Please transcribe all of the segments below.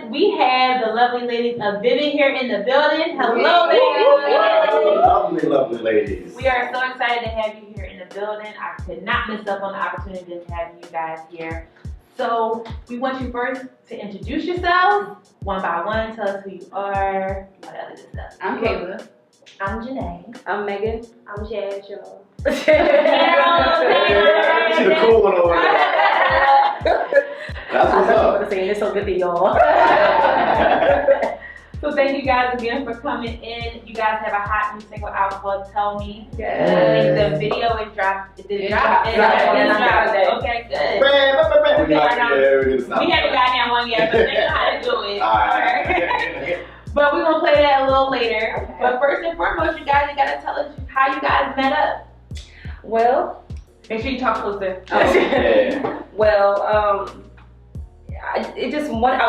guys, we have the lovely ladies of Vivid here in the building. Hello, ladies. Lovely, lovely ladies. We are so excited to have you here in the building. I could not miss up on the opportunity to have you guys here. So we want you first to introduce yourselves one by one. Tell us who you are, all that other good stuff. I'm Kayla. I'm Janae. I'm Megan. I'm Jazz, y'all. She's the cool one over there. That's what's up. It's so good to y'all. So thank you guys again for coming in. You guys have a hot new single out called Tell Me. Yes. I think the video is dropped. Did it drop? It dropped. Okay, good. We haven't gotten that one yet, but they know how to do it. Alright. But we're gonna play that a little later. Okay. But first and foremost, you guys gotta tell us how you guys met up. Well, Make sure you talk closer. well, I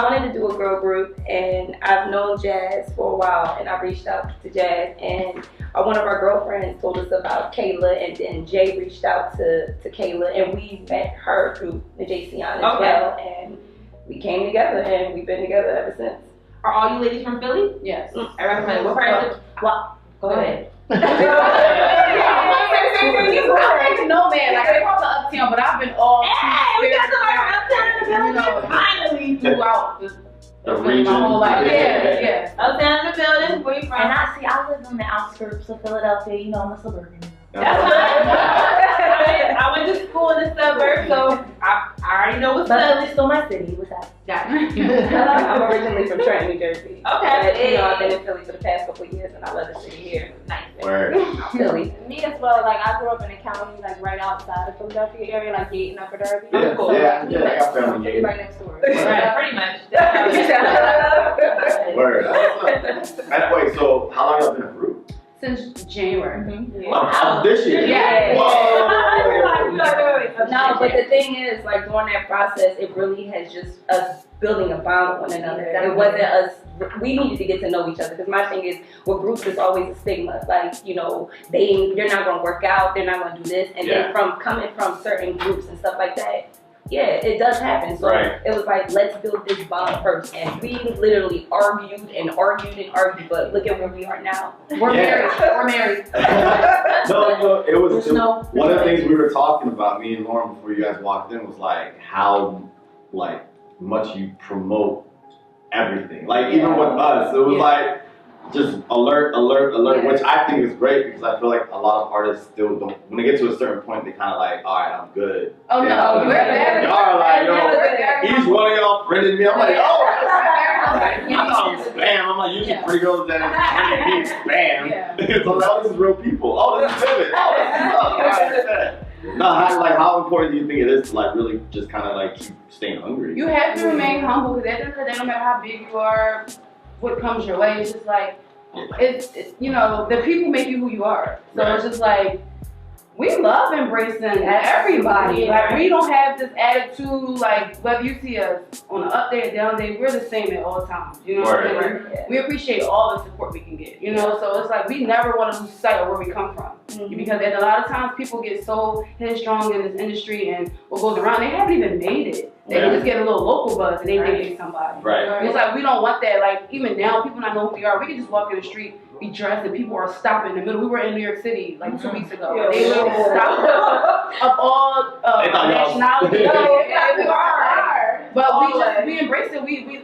wanted to do a girl group, and I've known Jazz for a while, and I reached out to Jazz, and one of our girlfriends told us about Kayla, and then Jay reached out to Kayla, and we met her through the JC as well, and we came together, and we've been together ever since. Are all you ladies from Philly? Yes. I recommend what part? Well, Go ahead. I don't know, man. Like, I'm from the uptown, but I've been all Hey, we got some uptown in the building. Finally. throughout The region. my whole life. Yeah. Uptown in the building. Where you from? and I live on the outskirts of Philadelphia. You know, I'm a suburban. That's fine. I went to school in the suburbs, so I already know what's But up. Philly's still my city. What's that? Got I'm originally from Trenton, New Jersey. Okay. But, you know, I've been in Philly for the past couple of years, and I love the city here. Nice. Word. Philly. Me as well. Like, I grew up in a county like right outside of Philadelphia area, like Dayton, Upper Derby. Yeah, Cool. yeah, I got family here. Right next door. Right, pretty much. Word. Wait, so how long y'all been a group? Since January. This year? Yeah. Whoa. No, but the thing is, like, during that process, it really has just us building a bond with one another. It wasn't us, we needed to get to know each other, because my thing is, with groups, there's always a stigma. Like, you know, they're not going to work out, they're not going to do this. And then coming from certain groups and stuff like that, yeah, it does happen. So it was like, let's build this bond first. And we literally argued and argued, but look at where we are now. We're married. We're married. No, it was No. one of the things we were talking about, me and Lauren, before you guys walked in, was like how much you promote everything. Like even with us, it was like just alert, which I think is great, because I feel like a lot of artists still don't, when they get to a certain point, they kind of like, all right, I'm good. Oh, no, we're better. Y'all are like, yo, each one of y'all friended me. I'm like, oh, I thought it was spam. I'm like, usually pretty girls that are me spam. So now this is real people. Oh, this is Vivid. Oh, this is up. No, how important do you think it is to like really just kind of like keep staying hungry? You have to remain humble, because at the end of the day, no matter how big you are, what comes your way, it's just like, it's you know, the people make you who you are. So it's just like, we love embracing everybody. Like, we don't have this attitude, like, whether you see us on an up day or down day, we're the same at all times. You know what I mean? We appreciate all the support we can get, you know? So it's like, we never want to lose sight of where we come from. Because a lot of times people get so headstrong in this industry and what goes around, they haven't even made it. They can just get a little local buzz and they think they're somebody. It's like, we don't want that. Like, even now, people not know who we are. We can just walk in the street, be dressed, and people are stopping in the middle. We were in New York City like 2 weeks ago. They literally stopped us of all nationalities. But we embrace it. We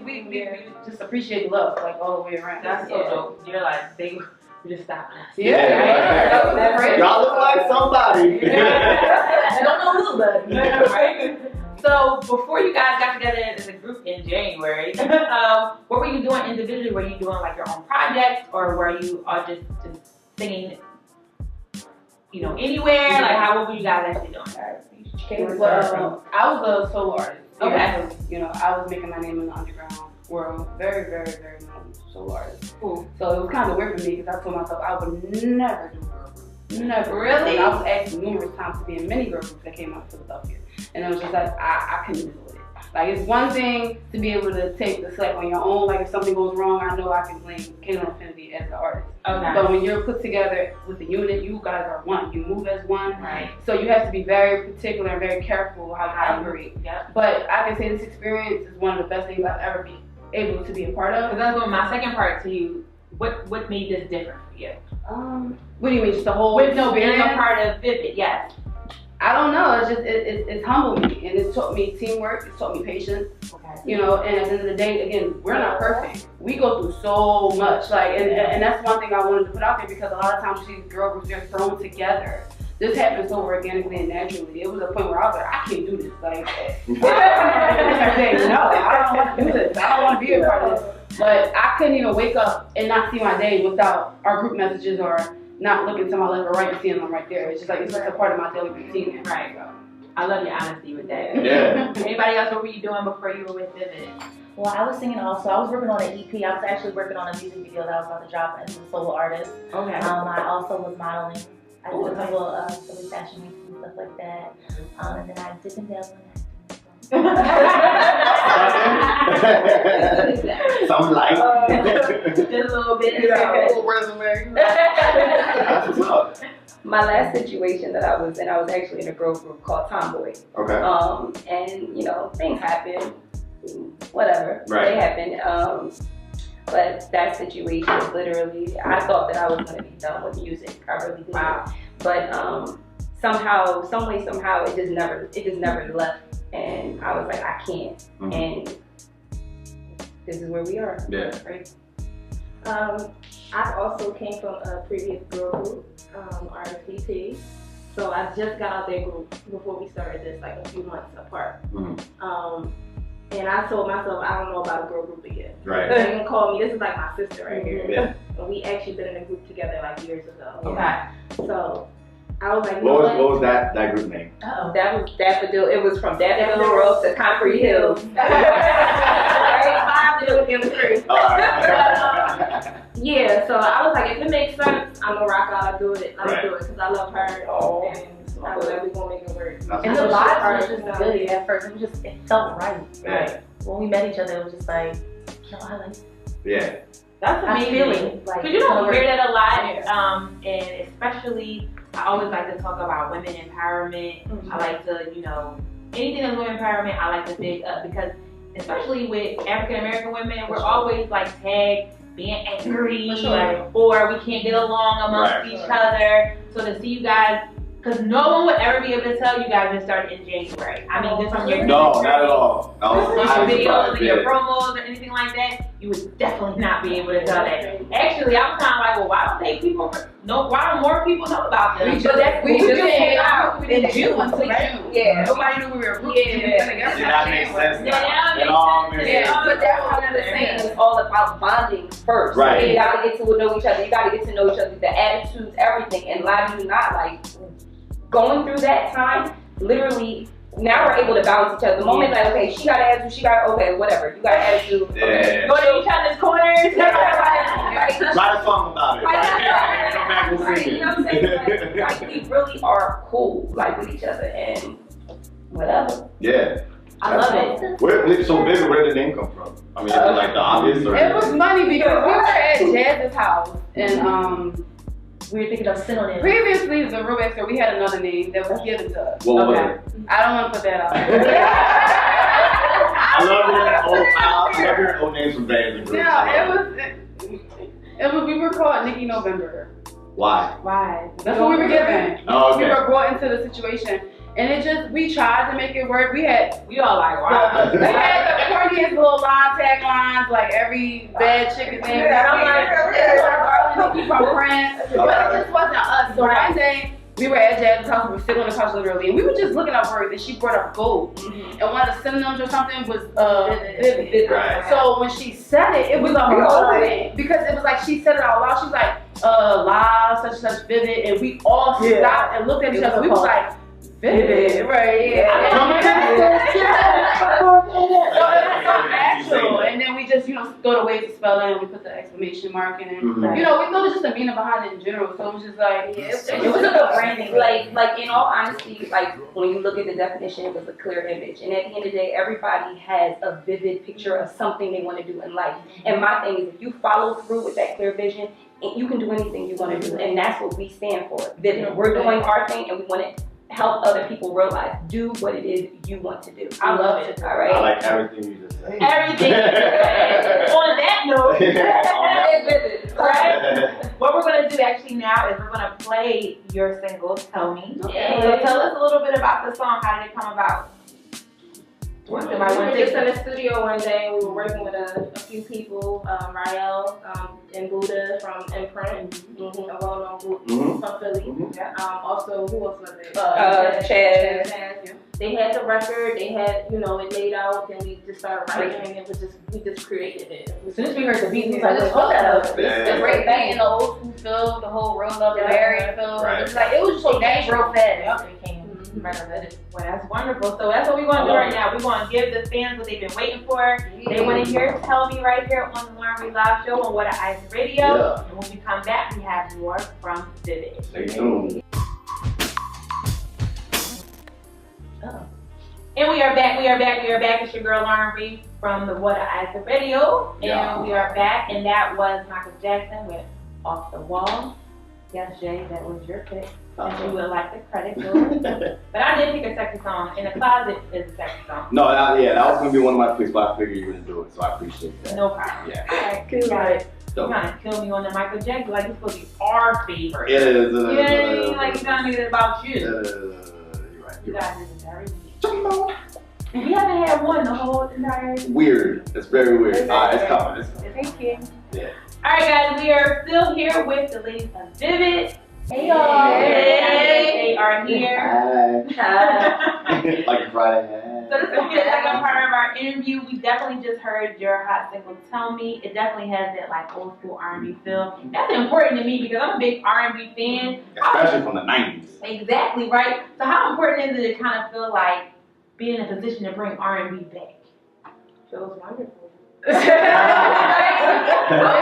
just appreciate love, like, all the way around. That's so dope. You're like, they just stopped us. Y'all look like somebody. I don't know who, but Right. So before you guys got together as a group in January, what were you doing individually? Were you doing like your own projects, or were you all just singing, you know, anywhere? Like, what were you guys actually doing? Well, I was a solo artist. Okay. You know, I was making my name in the underground world. Very, very, very known solo artist. Cool. So it was kind of weird for me, because I told myself I would never do a girl group. Never. Really? And I was asked numerous times to be in many girl groups that came out of Philadelphia. And it was just like, I couldn't deal with it. Like, it's one thing to be able to take the slack on your own. Like, if something goes wrong, I know I can blame Kayla Infinity as the artist. Okay. But when you're put together with a unit, you guys are one. You move as one. Right. So you have to be very particular and very careful how you operate. Yep. But I can say this experience is one of the best things I've ever able to be a part of. Because that's what my second part to you. What made this different for you? What do you mean, just the whole With no being a experience? part of Vivid, yes. I don't know. It's just it's humbled me, and it's taught me teamwork. It's taught me patience. Okay. You know, and at the end of the day, again, we're not perfect. We go through so much, like, and that's one thing I wanted to put out there because a lot of times these girl groups they're thrown together. This happened so organically and naturally. It was a point where I was like, I can't do this. Like, no, I don't want to do this. I don't want to be a part of this. But I couldn't even wake up and not see my day without our group messages or not looking to my left or right and seeing them right there. It's just like, it's just a part of my daily routine. Right. So, I love your honesty with that. Yeah. Anybody else, what were you doing before you were with Vivid? Well, I was singing also. I was working on an EP. I was actually working on a music video that I was about to drop as a solo artist. Okay. I also was modeling. I did a couple of silly fashion weeks and stuff like that. And then I did some dabbling. Some light. Just a little bit. Resume. That's what's up. My last situation that I was in, I was actually in a girl group called Tomboy. Okay. And you know, things happen, whatever, Right. they happen. But that situation, literally, I thought that I was gonna be done with music. I really did. Wow. But somehow, some way, somehow, it just never left. And I was like, I can't. Mhm. And this is where we are. Yeah. Right? I also came from a previous girl group, RSVP. So I just got out their group before we started this, like a few months apart. Mhm. And I told myself, I don't know about a girl group again. Right. They can call me, this is like my sister right here. Yeah. And we actually been in a group together like years ago. Okay. So I was like, What was that group name? Uh-oh. That was Daffodil. It was from Daffodil Road to Concrete Hills. I deal with them three. Alright. Yeah, so I was like, if it makes sense, I'm gonna rock out. I'll do it. I'm Right. gonna do it because I love her. Oh. And I was like, we're gonna make it work. That's And what's the up. vibes was just good at first. It was just, it felt right. Yeah. When we met each other, it was just like, no, I like Yeah. That's I'm amazing. feeling like. Because you don't hear that a lot, Yeah. and especially, I always like to talk about women empowerment. Mhm. I like to, anything that's women empowerment, I like to big up because, especially with African American women, we're always like tagged being angry, For sure. or we can't get along amongst Right. each other. So to see you guys, because no one would ever be able to tell you guys just started in January. I mean, just from your No, not at all. I was your surprised, videos and your yeah. promos or anything like that, you would definitely not be able to tell that. Actually, I'm kind of like, well, why don't more people know about this? We just came out in in June, June until right? June. Yeah. Nobody knew we were a group. Yeah. Yeah, that makes sense now. Yeah, It all makes yeah. sense. But that's what I was saying. It's all about bonding first. Right. You gotta get to know each other. You gotta get to know each other, the attitudes, everything. And lie to you not, like going through that time, literally. Now we're able to balance each other. The moment like, okay, she got an attitude, she got okay, whatever. You got an attitude. Okay. Yeah. Go to each other's corners. Right. Write a song about it. Right. Come back and Right, sing you know what I'm saying? Like we really are cool, like with each other, and whatever. Yeah. I love it. So Vivid, where did the name come from? I mean, is it like the obvious or? It was funny because we were at Jazz's house and We were thinking of synonyms. previously the real backstory we had another name that was given to us. What was Okay. it? I don't want to put that out. I love hearing old names from bands and groups. We were called Nikki November. Why? Why? That's what we were given. Oh, We okay. were brought into the situation, and we tried to make it work. We had We all like, wow. we had the corniest little tag lines, like every bad chicken thing. I'm like, Nikki from France, but it just wasn't us. So one day we were at Jazz's house, we were sitting on the couch literally, and we were just looking up words, and she brought up gold, and one of the synonyms or something was vivid. Right. So when she said it, it was a moment because it was like she said it out loud. She was like, live, such and such, vivid, and we all stopped and looked at each other. We was like, vivid, right? Yeah. So it was so natural, and then we just, throw the ways to spell it, and we put the exclamation mark in it. Mhm. We thought it was just a meaning behind it in general. So it was just like, It was a good branding. Like in all honesty, like when you look at the definition, it was a clear image. And at the end of the day, everybody has a vivid picture of something they want to do in life. And my thing is, if you follow through with that clear vision, you can do anything you want to do. And that's what we stand for. Vivid. We're doing our thing, and we want to help other people realize, do what it is you want to do. I love it. All right. I like everything you just said. Everything. know. Yeah. Right? What we're gonna do actually now is we're gonna play your single, Tell Me. Okay. So tell us a little bit about the song. How did it come about? We were just in the studio one day. We were working with a few people, Rael and Buddha from Imprint, a well-known group from Philly. Also, who else was it? Chaz. Chaz. They had the record. They had, you know, it laid out. Then we just started writing, and we just created it. As soon as we heard the beat, we was like, hold up. Yeah. The great thing in the old school feel, the whole real love and married feel. Right. It was like, it was just so natural. it came right of it. Well, that's wonderful. So that's what we're going to do right now. We're going to give the fans what they've been waiting for. They want to hear Tell Me right here on the Lauren Rei Live Show on What a Ice Radio. Yeah. And when we come back, we have more from Vivid. Stay tuned. And we are back. It's your girl Lauren Rei from the What a Ice Radio. And we are back. And that was Michael Jackson with Off the Wall. Yes, Jay, that was your pick. And you would like the credit for it. But I did pick a sexy song. In the Closet is a sexy song. No, that was gonna be one of my picks, but I figured you were gonna do it, so I appreciate that. No problem. Yeah. Alright, you kind of kill me on the Michael Jackson. Like, it's supposed to be our favorite. It is. Yeah, like, you gotta make it about you. You're right. You guys is very weird. We haven't had one the whole entire. Weird. It's very weird. It's coming. Thank you. Yeah. Alright, guys, we are still here with the ladies of Vivid. Hey y'all. They are here. Hi. Like Friday. So this is going to be the second part of our interview. We definitely just heard your hot single, Tell Me. It definitely has that like old school R&B feel. That's important to me because I'm a big R&B fan. Especially from the 90s. Exactly, right? So how important is it to kind of feel like being in a position to bring R&B back? Feels wonderful. It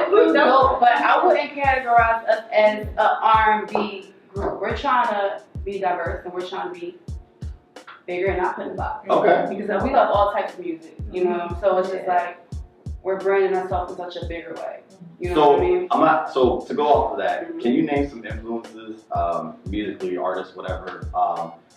was dope, but I wouldn't categorize us as an R&B group. We're trying to be diverse and we're trying to be bigger and not put in the box. Okay. Because we love all types of music, you know? So it's just like, we're branding ourselves in such a bigger way. You know what I mean? So to go off of that, can you name some influences, musically, artists, whatever,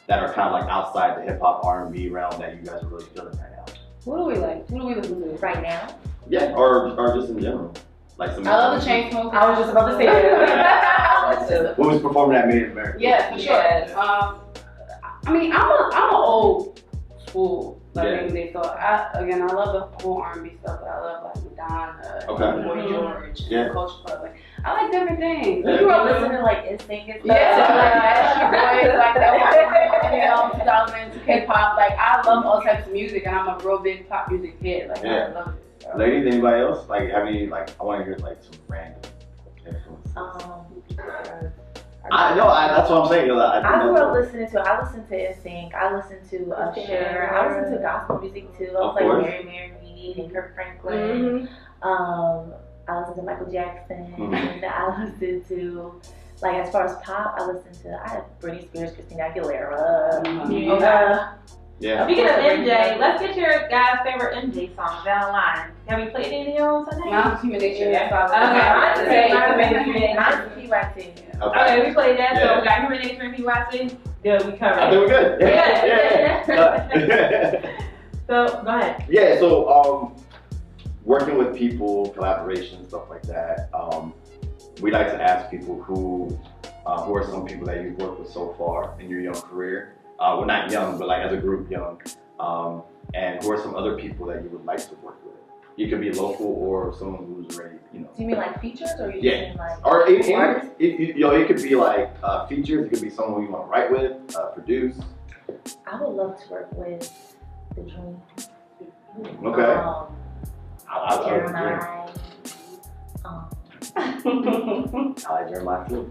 that are kind of like outside the hip hop R&B realm that you guys are really feeling right now? Who do we like? Who do we listen to Right now? Yeah, or just in general. Like some. I love the Chainsmokers. I was just about to say that. Who was performing at Made in America? Yeah, for sure. Yeah. I mean, I'm an old school Yeah. music, so I love the whole R&B stuff. But I love like Madonna, Okay. Boy George, Yeah. Culture Club. Like, I like different things. Yeah. You were listening to like NSYNC and stuff. Yeah, like Boys, like that, you know, 2002 K-pop. Like, I love all types of music, and I'm a real big pop music kid. Like, Yeah. I love it. So. Ladies, anybody else? Like, have any, like, I want to hear, like, some random influences. That's what I'm saying. I grew up listening to NSYNC. I listened to Cher. I listened to gospel music too. I was like Mary Reid and Kirk Franklin. I listened to Michael Jackson. I listened to, like, as far as pop, I have Britney Spears, Christina Aguilera. Yeah. Speaking of MJ, let's get your guys' favorite MJ songs down the line. Have you played any of them today? Mine's Human Nature. Okay, Mine's PYT. Okay, we played that, so Yeah. we got Human Nature and PYT. Good, we covered I think we're good. Yeah. So, go ahead. Yeah, so working with people, collaboration, stuff like that, we like to ask people who are some people that you've worked with so far in your young career. Well, not young, but like as a group young. And who are some other people that you would like to work with? You could be local or someone who's already, you know. Do you mean like features or you Yeah. mean like Or artists? it could be like features. It could be someone you want to write with, produce. I would love to work with the Dream. Okay. I love Jeremiah. I like Jeremiah too.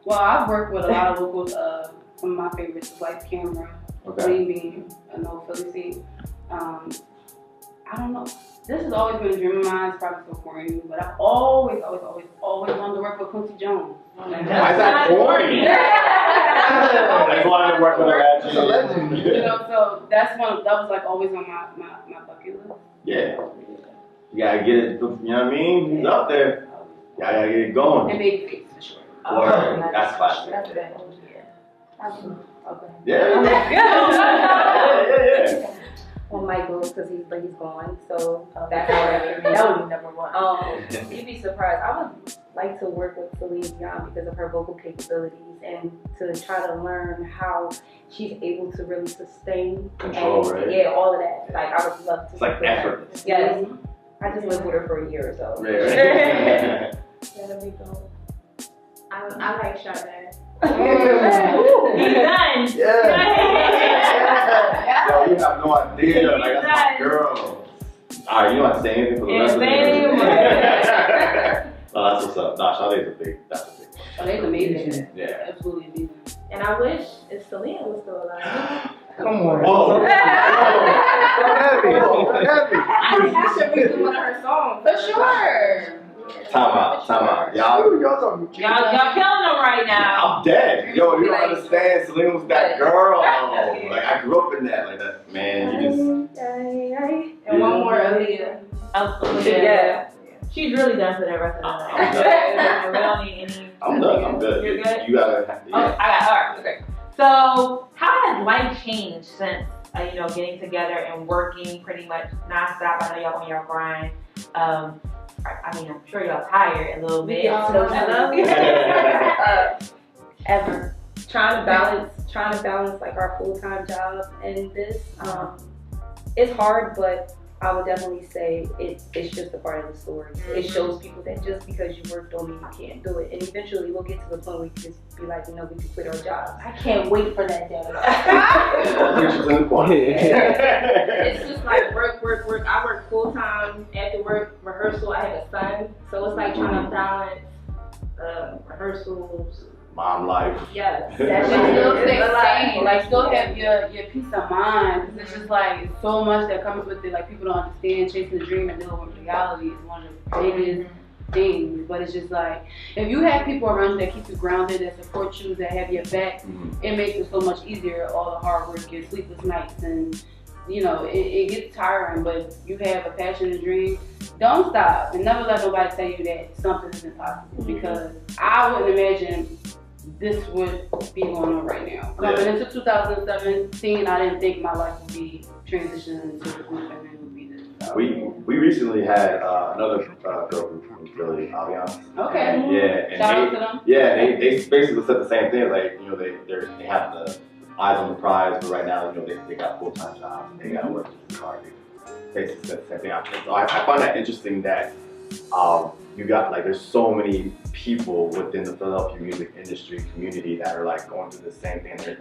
Well, I've worked with a lot of locals. Some of my favorites is like Camera, Green Bean, I know Philly scene. I don't know. This has always been a dream of mine. It's probably so corny, but I've always wanted to work with Quincy Jones. Why is that corny? I wanted to work with a legend. You know, so that was like always on my bucket list. Yeah. You gotta get it, you know what I mean? He's up there. You gotta get it going. And Babyface for sure. Or that's classic. That's good. Yeah. Okay. Yeah. Well, Michael, because he's gone. So that's how that would be number one. You'd be surprised. I would like to work with Celine Dion because of her vocal capabilities and to try to learn how she's able to really sustain control, and, right? Yeah, all of that. Like I would love to. It's like effort. Yes. I just lived with her for a year or so. Yeah. That'll be dope. I like Sade. He's done. Yeah. Yo, you have no idea. Like, that's my girl. Alright, you don't have to say anything for the rest of the day. No, that's what's up. Nah, Sade's that's a big one. Sade's amazing. Yeah. Absolutely amazing. And I wish if Celine was still alive. Come on. Whoa. Heavy. I should redo one of her songs. For sure. Time out. Y'all Y'all killing them right now. I'm dead. Yo, you don't understand. Celine was that girl. Like, I grew up in that. Like, that, man, you just. And one more Aaliyah. Yeah. She's really done for the rest of the night. We don't need any. I'm done. I'm good. You're good? You gotta. Oh, I got alright. Okay. So, how has life changed since getting together and working pretty much nonstop? I know y'all on your grind. I mean, I'm sure y'all tired a little bit. Ever. Trying to balance like our full-time job and this. It's hard, but I would definitely say it's just a part of the story. It shows people that just because you work don't mean you can't do it. And eventually we'll get to the point where you can just be like, we can quit our jobs. I can't wait for that day. Preachers in the corner. It's just like work. I work full time after work, rehearsal. I have a son, so it's like trying to balance rehearsals. Mom life. Yes. That should still stay sane. Like still have your peace of mind. Cause it's just like so much that comes with it. Like people don't understand chasing the dream and dealing with reality is one of the biggest things. But it's just like if you have people around you that keep you grounded, that support you, that have your back, it makes it so much easier. All the hard work, your sleepless nights, and it gets tiring. But you have a passion and dream. Don't stop and never let nobody tell you that something is impossible. Because I wouldn't imagine this would be going on right now. Coming into 2017, I didn't think my life would be transitioning into the group and it would be this. So. We recently had another girl group from Philly, Alliance. Okay. Yeah. And Shout out to them. Yeah, they basically said the same thing. Like, they have the eyes on the prize, but right now, they got full-time jobs. They got to work just as hard. They basically said the same thing. So I find that interesting that you got there's so many people within the Philadelphia music industry community that are going through the same thing, and they're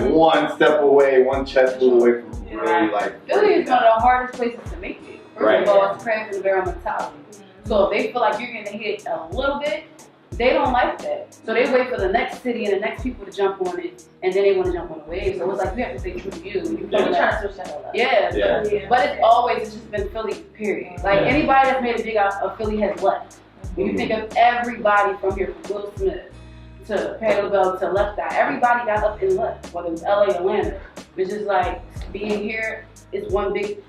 one step away, one chess move away from really Philly is one of the hardest places to make it. First of all, it's craft and their mentality. So if they feel like you're gonna hit a little bit, they don't like that. So they wait for the next city and the next people to jump on it, and then they want to jump on the wave. So it's you have to stay true to you. But it's just been Philly, period. Anybody that's made it big out of Philly has left. When you think of everybody from here, from Will Smith to Patti LaBelle to Left Eye, everybody got up and left, whether it was LA, Atlanta. It's just being here is one big,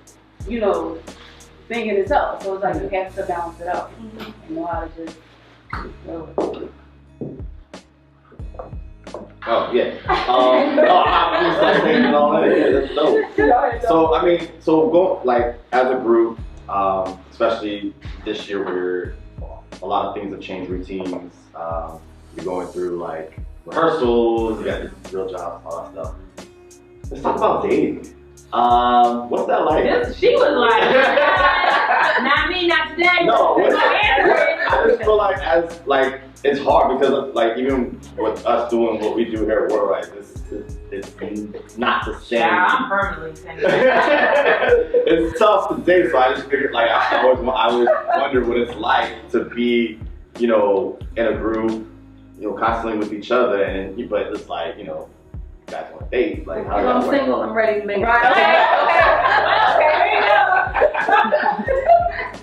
thing in itself. So it's you have to balance it out and know how to just go with it. Oh yeah. That's dope. So go as a group, especially this year where a lot of things have changed, routines. You're going through rehearsals, you got real jobs, all that stuff. Let's talk about dating. What's that like? She was not me, not today. No, I just feel it's hard because even with us doing what we do here at World, it's not the same. Yeah, I'm permanently single. It's tough to date, so I just figured I always wonder what it's like to be, in a group, constantly with each other, but it's you guys want to date. I'm single, I'm ready to make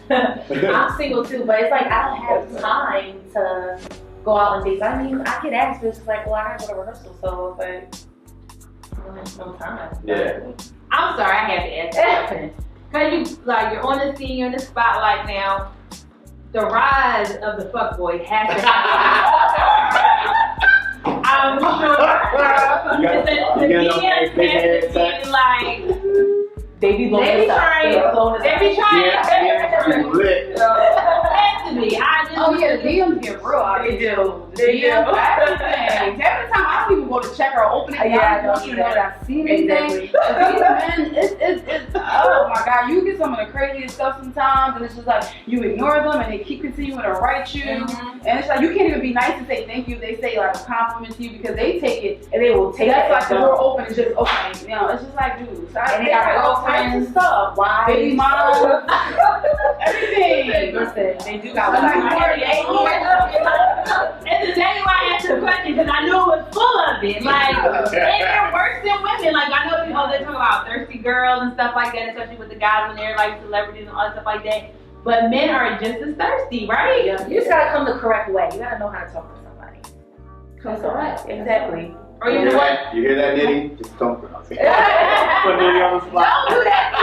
I'm single too, but it's I don't have time to go out on dates. I mean, I get asked, but it's I gotta go to rehearsal, so no time. Yeah. I'm sorry, I had to ask that question. Cause you're on the scene, you're in the spotlight now. The rise of the fuckboy has to happen. I'm sure the DMs have to be They be blowing They be us up. trying. They be blowing us They up. be trying. Yeah, lit. Has to be. I just. Oh yeah, the DMs get real out They here. do. The DMs, everything. Every time I don't even go to check or open it. Yeah, I want you to know that I've seen anything. Exactly. These men, it's oh my god, you get some of the craziest stuff sometimes, and it's just like you ignore them and they keep continuing to write you, and it's like you can't even be nice and say thank you. They say like a compliment to you because they take it And they will take that's that like the as door open. It's just okay, you know. It's just like dude, so And they got all types of stuff. Why? Baby mom, everything. Listen, they do got Like, And today why I asked the question because I knew it was full of it. Like, and they're worse than women. Like, I know people they talk about thirsty girls and stuff like that, especially with the guys when they're like celebrities and all that stuff like that. But men are just as thirsty, right? You just gotta come the correct way. You gotta know how to talk to somebody. Come correct. Exactly. Or you know what? You hear that, Nitty? Just don't put Nitty on the spot. Don't do that.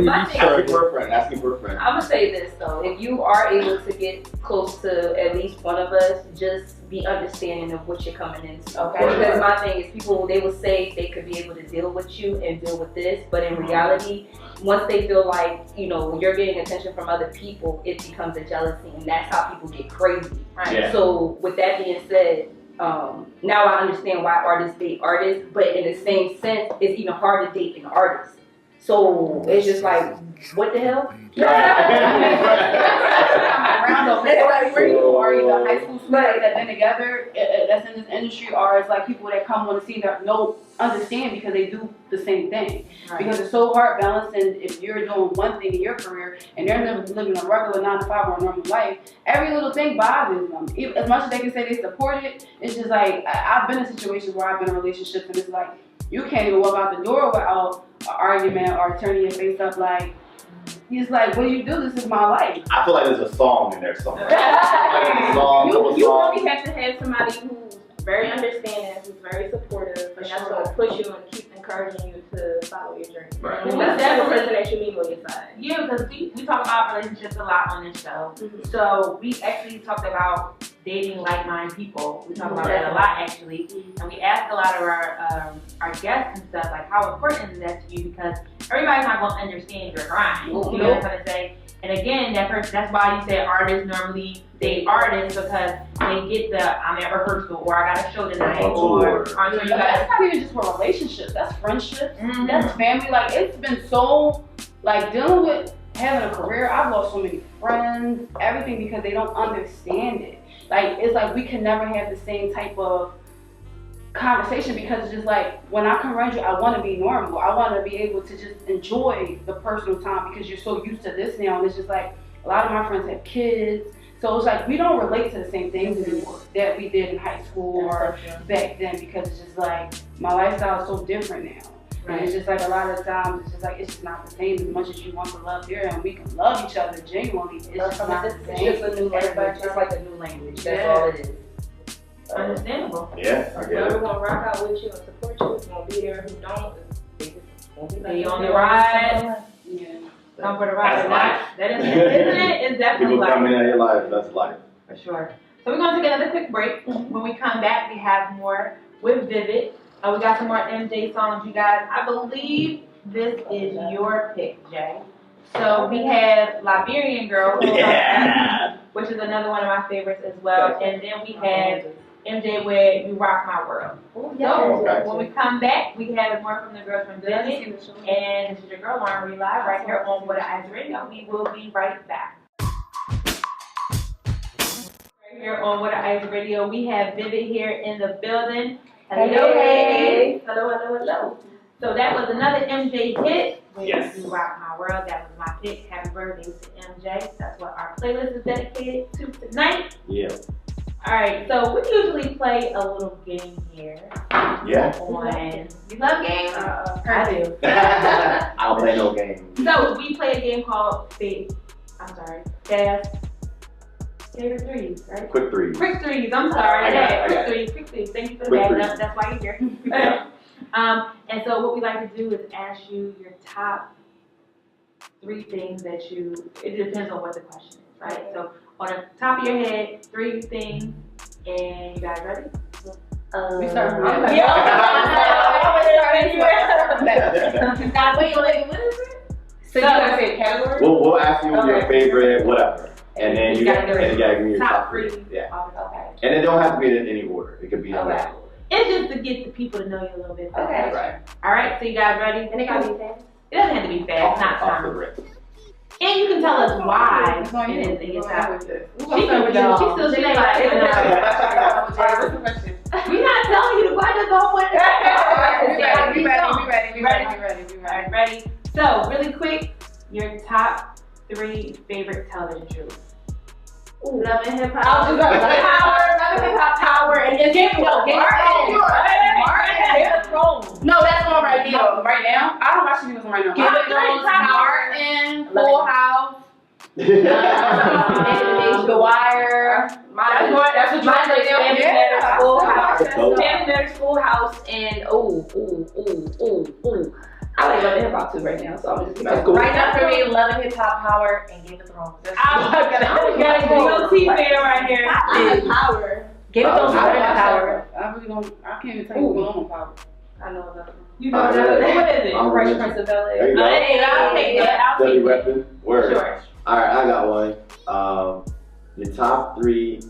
Asking for a friend. Asking for a friend. I'm gonna say this though, if you are able to get close to at least one of us, just be understanding of what you're coming into. Okay. Because my thing is people they will say they could be able to deal with you and deal with this, but in reality, once they feel like, you know, you're getting attention from other people, it becomes a jealousy and that's how people get crazy. Right. Yeah. So with that being said, now I understand why artists date artists, but in the same sense, it's even hard to date an artist. So it's just like, what the hell? Around them. It's like where you are either high school sweethearts that been together that's in this industry, or it's like people that come on the scene that don't understand because they do the same thing. Right. Because it's so hard balancing if you're doing one thing in your career and they're living a regular 9 to 5 or a normal life. Every little thing bothers them. As much as they can say they support it, it's just like I've been in situations where I've been in relationships and it's like you can't even walk out the door without an argument or turning your face up like. He's like, what do you do? This is my life. I feel like there's a song in there somewhere. Like a song, You song. really have to have somebody who's very understanding, who's very supportive, and that's going to push you and keep encouraging you to follow your journey. Right. And that's the person that you need on your side. Yeah, because we talk about relationships a lot on this show. Mhm. So we actually talked about dating like-minded people. We talk about that a lot actually, and we ask a lot of our guests and stuff like how important is that to you because everybody's not gonna understand your grind. You know what I'm trying to say? And again, that's why you say artists normally date artists because they get the I'm at rehearsal or I got a show tonight or so you That's not even just for relationships. That's friendships. Mhm. That's family. Like it's been so like dealing with having a career. I've lost so many friends, everything because they don't understand it. Like it's like we can never have the same type of conversation because it's just like when I come around you, I want to be normal. I want to be able to just enjoy the personal time because you're so used to this now. And it's just like a lot of my friends have kids. So it's like we don't relate to the same things anymore that we did in high school or back then because it's just like my lifestyle is so different now. And it's just like a lot of times it's just like it's just not the same as much as you want to love there and we can love each other genuinely. It's just not the It's same. just a new language. It's like a new language. That's all it is. Understandable. Yeah, I get Whoever it. gonna rock out with you and support you is gonna be there. Who don't, they just won't be Be there. on the ride. Yeah. Come for the ride. That's life. That is, isn't it? It's definitely People life. coming in your life, that's life. For sure. So we're going to take another quick break. When we come back, we have more with Vivid. We got some more MJ songs, you guys. I believe this is your pick, Jay. So we have Liberian Girl, Yeah. which is another one of my favorites as well. And then we have MJ with You Rock My World. So when we come back, we have more from the girls from Vivid. And this is your girl, Lauren Rei Live, right here on What I Radio. We will be right back. Here on What I Radio, we have Vivid here in the building. Hello, Hey. Hello. So that was another MJ hit. With Yes. You Rock My World. That was my pick. Happy birthday to MJ. That's what our playlist is dedicated to tonight. Yeah. All right. So we usually play a little game here. Yeah. On you love games? I do. I don't play no games. So we play a game called Fast Favorite Threes, right? Quick threes. Quick threes, I'm sorry. I got it. Quick threes. Thank you for Quick that. threes. That's why you're here. And so what we like to do is ask you your top 3 things that it depends on what the question is, right? So on the top of your head, 3 things, and you guys ready? We start from Yeah. Wait, what is it? So you gotta say a category? We'll ask you your favorite, whatever. And then you gotta give me your top three. three. Yeah. Okay. And it don't have to be in any order. It could be in any order. It's just to get the people to know you a little bit better. Okay. Right. All right, so you guys ready? And it gotta be fast. It doesn't have to be fast, not Off the time. rip. And you can tell us why It's on it you. is in your top. She She still she like, What's the question? we not telling you to go just go for it. Be ready. All right, ready? So, really quick, your top 3 favorite television shows. Love and Hip I was Hop. just gonna say Power, Love and Hip Hop Power, and then Game of Thrones. No, that's one right now. Right now? I don't watch the news right now. Game of Thrones, Martin, Full House, Yeah. The Wire. That's what Mine is Family Matters, Full House. Dope. Family Matters, Full House, and I like Love and Hip Hop too right now, so I'm just That's cool. Right now for me, Love and Hip Hop, Power, and Game of Thrones. I'm got a guilty fan right here. I like Power. Game of Thrones is I better than Power. I really don't. I can't even tell you what's going on with Power. I know about it. You know what is it? I'm Fresh ready. Prince of There you Bel-Air. go. Hey, I'll take that. I'll Deadly take that. weapon. Word. Sure. Alright, I got one. Your top 3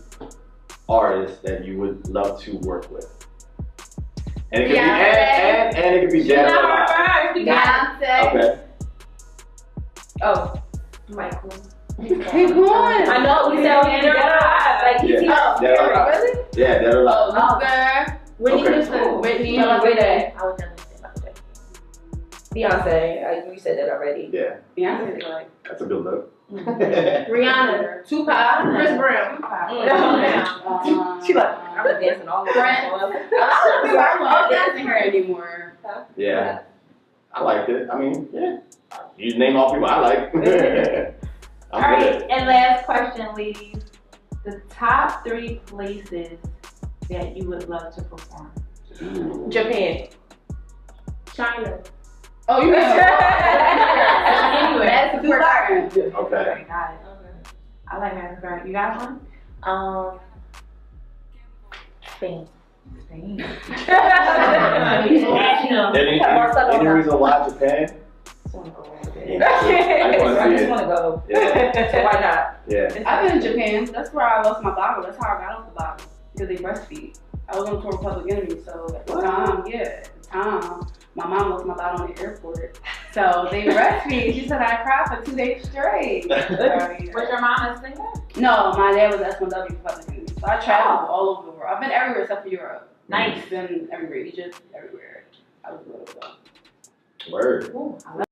artists that you would love to work with. And it could be and it could be dead or alive. Beyonce. Okay. Oh, Michael. Keep going. I know, we said okay, like he's Yeah. Dead or alive. Really? Yeah, dead or alive. Luther. Whitney Okay. Houston. Whitney. No, wait there. I would definitely say Michael Jackson. Beyonce. You said that already. Yeah, Beyonce is like that's a good look. Rihanna. Tupac. Chris Brown. She like, I was dancing all the Prince. time. I don't dancing her anymore. Yeah, I liked it. I mean, yeah. You name all people I like. All I'm right, good. and last question, ladies. The top 3 places that you would love to perform. Japan. China. Oh, you mean Anyway. That's the first. Okay. Okay, got it. I like Madison Square. You got one? Spain. Spain. Any reason why Japan? I just want to go. Yeah. So why not? Yeah. I've been in Japan. That's where I lost my bottle. That's how I got off the bottle. Because they breastfeed. I was on tour with Public Enemy, so at the time, my mom lost my bottle in the airport. So they breastfeed. She said I cried for 2 days straight. Was your mom a singer? No, my dad was S1W for Public Enemy. So I traveled all over the world. I've been everywhere except for Europe. Nice. I've been everywhere. Egypt, everywhere. I was little though. Word. Ooh, I love